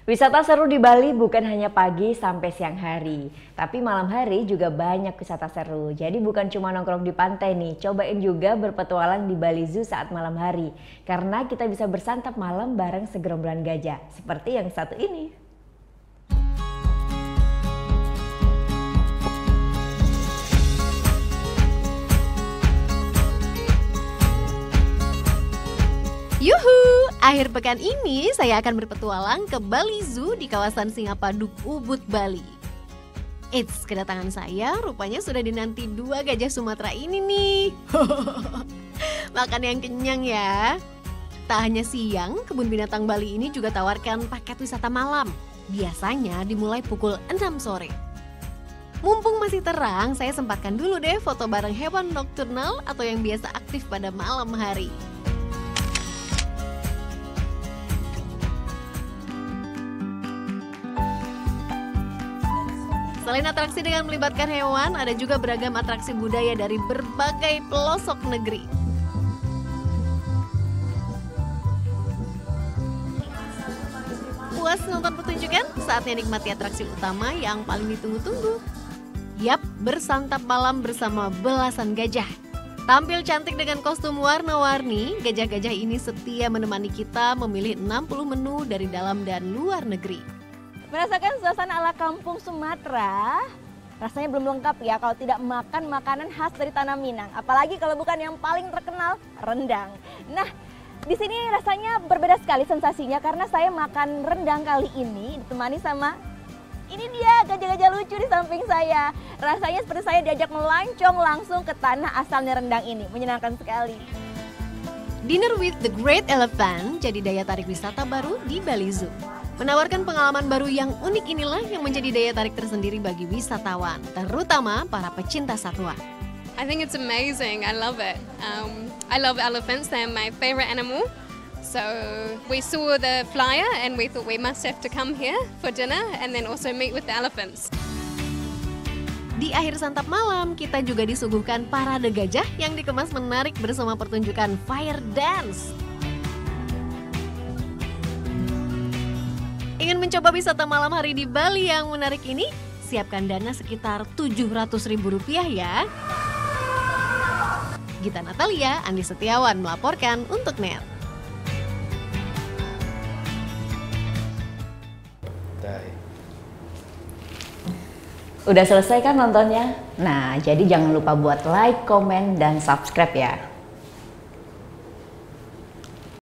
Wisata seru di Bali bukan hanya pagi sampai siang hari, tapi malam hari juga banyak wisata seru. Jadi bukan cuma nongkrong di pantai nih, cobain juga berpetualang di Bali Zoo saat malam hari. Karena kita bisa bersantap malam bareng segerombolan gajah, seperti yang satu ini. Yuhu! Akhir pekan ini saya akan berpetualang ke Bali Zoo di kawasan Singapaduk, Ubud, Bali. Eits, kedatangan saya rupanya sudah dinanti dua gajah Sumatera ini nih. Makan yang kenyang ya. Tak hanya siang, kebun binatang Bali ini juga tawarkan paket wisata malam. Biasanya dimulai pukul 6 sore. Mumpung masih terang, saya sempatkan dulu deh foto bareng hewan nokturnal atau yang biasa aktif pada malam hari. Selain atraksi dengan melibatkan hewan, ada juga beragam atraksi budaya dari berbagai pelosok negeri. Puas nonton pertunjukan? Saatnya nikmati atraksi utama yang paling ditunggu-tunggu. Yap, bersantap malam bersama belasan gajah. Tampil cantik dengan kostum warna-warni, gajah-gajah ini setia menemani kita memilih 60 menu dari dalam dan luar negeri. Merasakan suasana ala kampung Sumatera, rasanya belum lengkap ya kalau tidak makan makanan khas dari Tanah Minang. Apalagi kalau bukan yang paling terkenal, rendang. Nah, di sini rasanya berbeda sekali sensasinya karena saya makan rendang kali ini ditemani sama ini dia gajah-gajah lucu di samping saya. Rasanya seperti saya diajak melancong langsung ke tanah asalnya rendang ini. Menyenangkan sekali. Dinner with the Great Elephant jadi daya tarik wisata baru di Bali Zoo. Menawarkan pengalaman baru yang unik inilah yang menjadi daya tarik tersendiri bagi wisatawan, terutama para pecinta satwa. I think it's amazing. I love it. I love elephants. They're my favorite animal. So we saw the flyer and we thought we must have to come here for dinner and then also meet with the elephants. Di akhir santap malam, kita juga disuguhkan parade gajah yang dikemas menarik bersama pertunjukan fire dance. Ingin mencoba wisata malam hari di Bali yang menarik ini? Siapkan dana sekitar Rp700.000 ya. Gita Natalia, Andi Setiawan melaporkan untuk NET. Udah selesai kan nontonnya? Nah, jadi jangan lupa buat like, komen, dan subscribe ya.